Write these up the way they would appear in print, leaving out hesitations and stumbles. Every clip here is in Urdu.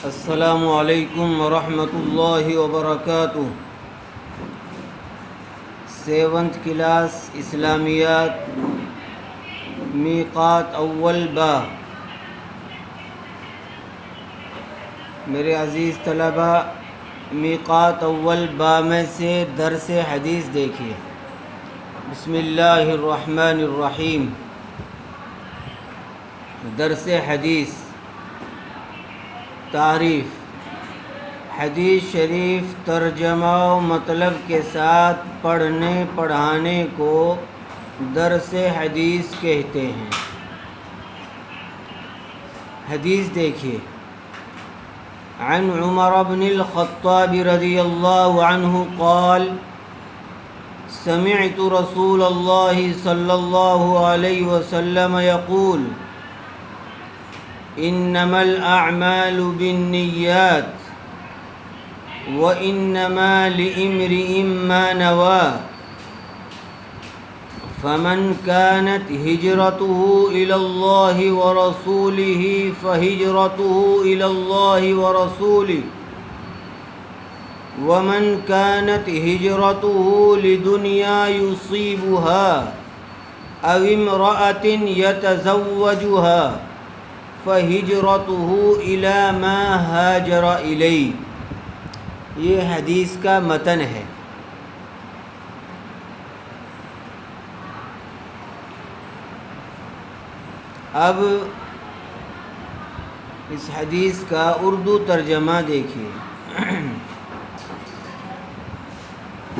السلام علیکم ورحمۃ اللہ وبرکاتہ۔ 7th کلاس اسلامیات میقات اول با۔ میرے عزیز طلبہ، میقات اول با میں سے درس حدیث دیکھیے۔ بسم اللہ الرحمن الرحیم۔ درس حدیث۔ تعریف: حدیث شریف ترجمہ و مطلب کے ساتھ پڑھنے پڑھانے کو درس حدیث کہتے ہیں۔ حدیث دیکھیے۔ عن عمر بن الخطاب رضی اللہ عنہ قال: سمعت رسول اللہ صلی اللہ علیہ وسلم یقول: انما الاعمال بالنیات وانما لامرئ ما نوى فمن كانت هجرته الى الله ورسوله فهجرته الى الله ورسوله ومن كانت هجرته لدنيا يصيبها او امرأة يتزوجها فَهِجْرَتُهُ إِلَى مَا هَاجَرَ إِلَيْهِ۔ یہ حدیث کا متن ہے۔ اب اس حدیث کا اردو ترجمہ دیکھیے۔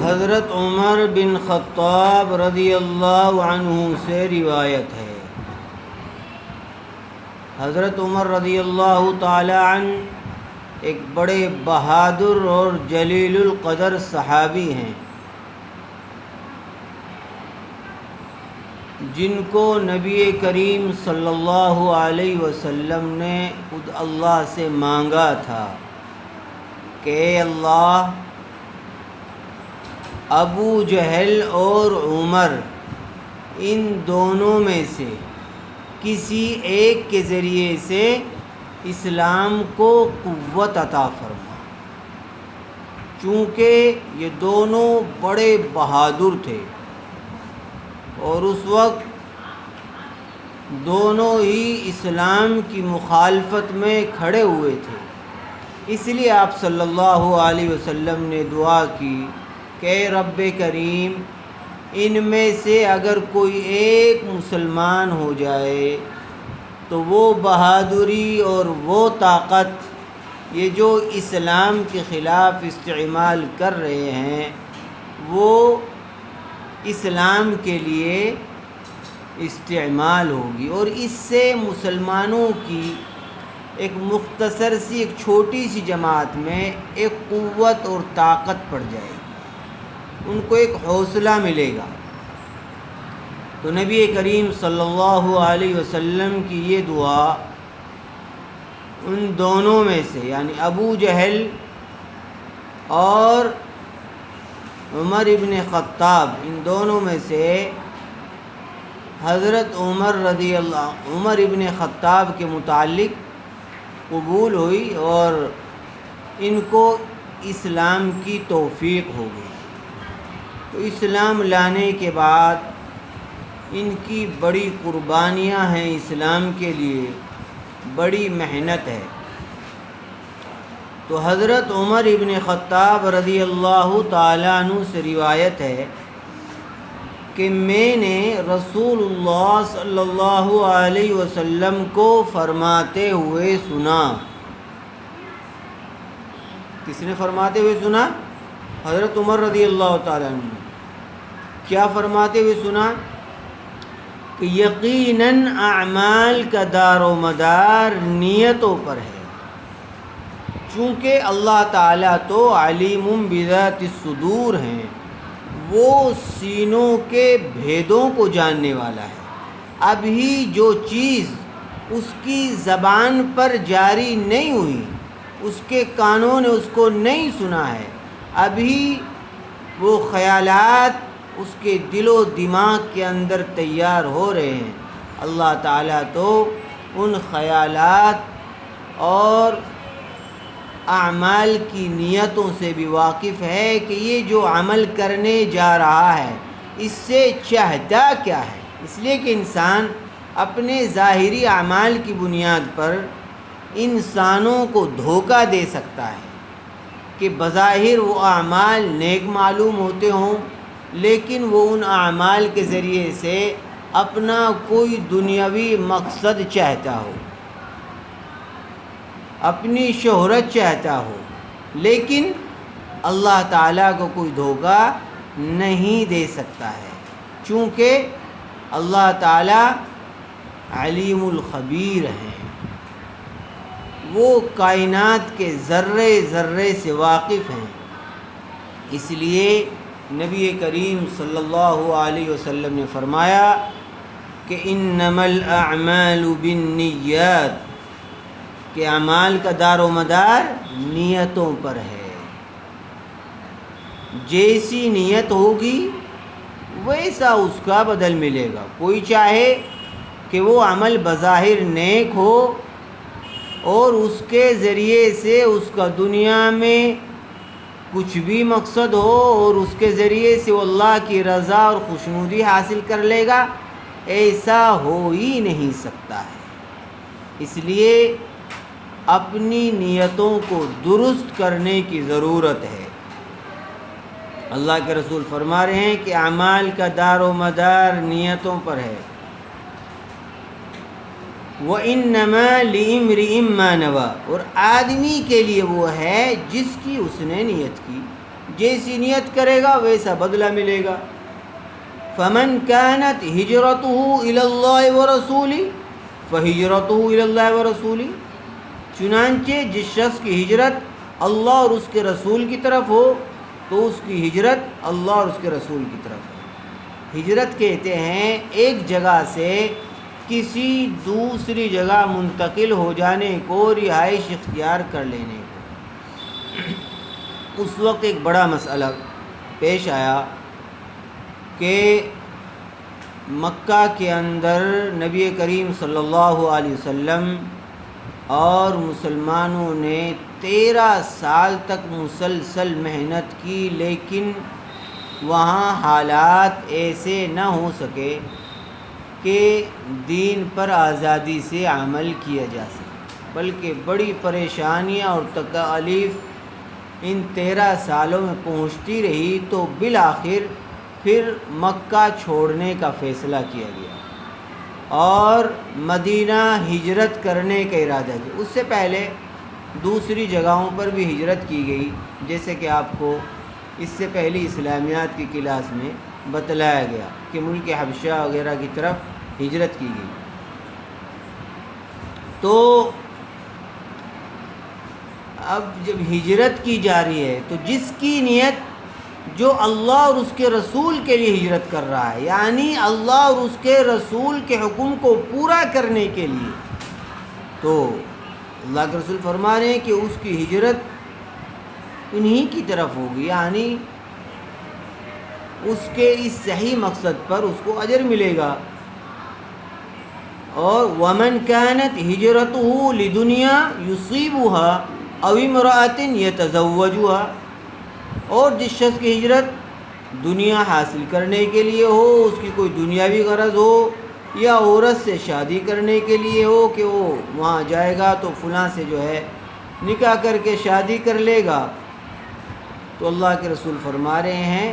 حضرت عمر بن خطاب رضی اللہ عنہ سے روایت ہے۔ حضرت عمر رضی اللہ تعالی عنہ ایک بڑے بہادر اور جلیل القدر صحابی ہیں، جن کو نبی کریم صلی اللہ علیہ وسلم نے خود اللہ سے مانگا تھا کہ اے اللہ، ابو جہل اور عمر ان دونوں میں سے کسی ایک کے ذریعے سے اسلام کو قوت عطا فرما، چونکہ یہ دونوں بڑے بہادر تھے اور اس وقت دونوں ہی اسلام کی مخالفت میں کھڑے ہوئے تھے۔ اس لیے آپ صلی اللہ علیہ وسلم نے دعا کی کہ اے رب کریم، ان میں سے اگر کوئی ایک مسلمان ہو جائے تو وہ بہادری اور وہ طاقت یہ جو اسلام کے خلاف استعمال کر رہے ہیں وہ اسلام کے لیے استعمال ہوگی، اور اس سے مسلمانوں کی ایک مختصر سی ایک چھوٹی سی جماعت میں ایک قوت اور طاقت پڑ جائے گی، ان کو ایک حوصلہ ملے گا۔ تو نبی کریم صلی اللہ علیہ وسلم کی یہ دعا ان دونوں میں سے یعنی ابو جہل اور عمر ابن خطاب، ان دونوں میں سے حضرت عمر ابن خطاب کے متعلق قبول ہوئی اور ان کو اسلام کی توفیق ہو گئی۔ تو اسلام لانے کے بعد ان کی بڑی قربانیاں ہیں، اسلام کے لیے بڑی محنت ہے۔ تو حضرت عمر ابن خطاب رضی اللہ تعالیٰ عنہ سے روایت ہے کہ میں نے رسول اللہ صلی اللہ علیہ وسلم کو فرماتے ہوئے سنا۔ کس نے فرماتے ہوئے سنا؟ حضرت عمر رضی اللہ تعالیٰ عنہ نے کیا فرماتے ہوئے سنا کہ یقیناً اعمال کا دار و مدار نیتوں پر ہے، چونکہ اللہ تعالیٰ تو علیم بذات الصدور ہیں، وہ سینوں کے بھیدوں کو جاننے والا ہے۔ ابھی جو چیز اس کی زبان پر جاری نہیں ہوئی، اس کے کانوں نے اس کو نہیں سنا ہے، ابھی وہ خیالات اس کے دل و دماغ کے اندر تیار ہو رہے ہیں، اللہ تعالیٰ تو ان خیالات اور اعمال کی نیتوں سے بھی واقف ہے کہ یہ جو عمل کرنے جا رہا ہے اس سے چاہتا کیا ہے۔ اس لیے کہ انسان اپنے ظاہری اعمال کی بنیاد پر انسانوں کو دھوکہ دے سکتا ہے کہ بظاہر وہ اعمال نیک معلوم ہوتے ہوں، لیکن وہ ان اعمال کے ذریعے سے اپنا کوئی دنیاوی مقصد چاہتا ہو، اپنی شہرت چاہتا ہو، لیکن اللہ تعالیٰ کو کوئی دھوکہ نہیں دے سکتا ہے، چونکہ اللہ تعالیٰ علیم الخبیر ہیں، وہ کائنات کے ذرے ذرے سے واقف ہیں۔ اس لیے نبی کریم صلی اللہ علیہ وسلم نے فرمایا کہ انما الاعمال بالنیات، کہ اعمال کا دار و مدار نیتوں پر ہے۔ جیسی نیت ہوگی ویسا اس کا بدل ملے گا۔ کوئی چاہے کہ وہ عمل بظاہر نیک ہو اور اس کے ذریعے سے اس کا دنیا میں کچھ بھی مقصد ہو اور اس کے ذریعے سے وہ اللہ کی رضا اور خوشنودی حاصل کر لے گا، ایسا ہو ہی نہیں سکتا ہے۔ اس لیے اپنی نیتوں کو درست کرنے کی ضرورت ہے۔ اللہ کے رسول فرما رہے ہیں کہ اعمال کا دار و مدار نیتوں پر ہے۔ وَإِنَّمَا لِإِمْرِئٍ مَّا نَوَىٰ، اور آدمی کے لیے وہ ہے جس کی اس نے نیت کی، جیسی نیت کرے گا ویسا بدلہ ملے گا۔ فَمَنْ كَانَتْ هِجْرَتُهُ إِلَى اللَّهِ وَرَسُولِهِ فَهِجْرَتُهُ إِلَى اللَّهِ وَرَسُولِهِ، چنانچہ جس شخص کی ہجرت اللہ اور اس کے رسول کی طرف ہو تو اس کی ہجرت اللہ اور اس کے رسول کی طرف ہے۔ ہجرت کہتے ہیں ایک جگہ سے کسی دوسری جگہ منتقل ہو جانے کو، رہائش اختیار کر لینے کو۔ اس وقت ایک بڑا مسئلہ پیش آیا کہ مکہ کے اندر نبی کریم صلی اللہ علیہ وسلم اور مسلمانوں نے 13 سال تک مسلسل محنت کی، لیکن وہاں حالات ایسے نہ ہو سکے کہ دین پر آزادی سے عمل کیا جا سکے، بلکہ بڑی پریشانیاں اور تکالیف ان 13 سالوں میں پہنچتی رہی، تو بالآخر پھر مکہ چھوڑنے کا فیصلہ کیا گیا اور مدینہ ہجرت کرنے کا ارادہ کیا۔ اس سے پہلے دوسری جگہوں پر بھی ہجرت کی گئی، جیسے کہ آپ کو اس سے پہلی اسلامیات کی کلاس میں بتلایا گیا کہ ملک حبشہ وغیرہ کی طرف ہجرت کی گئی۔ تو اب جب ہجرت کی جا رہی ہے تو جس کی نیت جو اللہ اور اس کے رسول کے لیے ہجرت کر رہا ہے، یعنی اللہ اور اس کے رسول کے حکم کو پورا کرنے کے لیے، تو اللہ کے رسول فرما رہے ہیں کہ اس کی ہجرت انہی کی طرف ہوگی، یعنی اس کے اس صحیح مقصد پر اس کو اجر ملے گا۔ اور وَمَنْ كَانَتْ هِجْرَتُهُ لِدُنْيَا يُصِيبُهَا أَوْ امْرَأَةٍ يَتَزَوَّجُهَا، اور جس شخص کی ہجرت دنیا حاصل کرنے کے لیے ہو، اس کی کوئی دنیاوی غرض ہو، یا عورت سے شادی کرنے کے لیے ہو کہ وہ وہاں جائے گا تو فلاں سے جو ہے نکاح کر کے شادی کر لے گا، تو اللہ کے رسول فرما رہے ہیں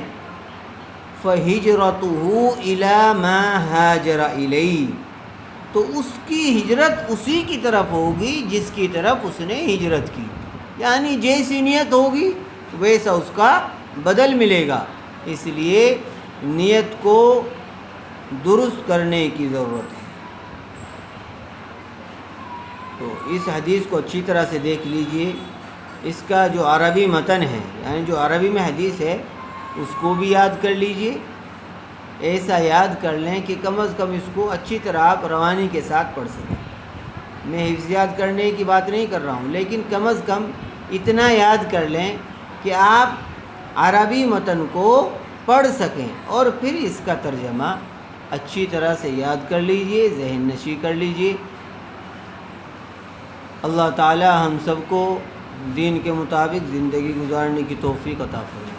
فَهِجْرَتُهُ إِلَى مَا هَاجَرَ إِلَيْهِ، تو اس کی ہجرت اسی کی طرف ہوگی جس کی طرف اس نے ہجرت کی، یعنی جیسی نیت ہوگی ویسا اس کا بدل ملے گا۔ اس لیے نیت کو درست کرنے کی ضرورت ہے۔ تو اس حدیث کو اچھی طرح سے دیکھ لیجئے، اس کا جو عربی متن ہے، یعنی جو عربی میں حدیث ہے اس کو بھی یاد کر لیجئے، ایسا یاد کر لیں کہ کم از کم اس کو اچھی طرح آپ روانی کے ساتھ پڑھ سکیں۔ میں حفظ یاد کرنے کی بات نہیں کر رہا ہوں، لیکن کم از کم اتنا یاد کر لیں کہ آپ عربی متن کو پڑھ سکیں، اور پھر اس کا ترجمہ اچھی طرح سے یاد کر لیجئے، ذہن نشی کر لیجئے۔ اللہ تعالی ہم سب کو دین کے مطابق زندگی گزارنے کی توفیق عطا فرمائے۔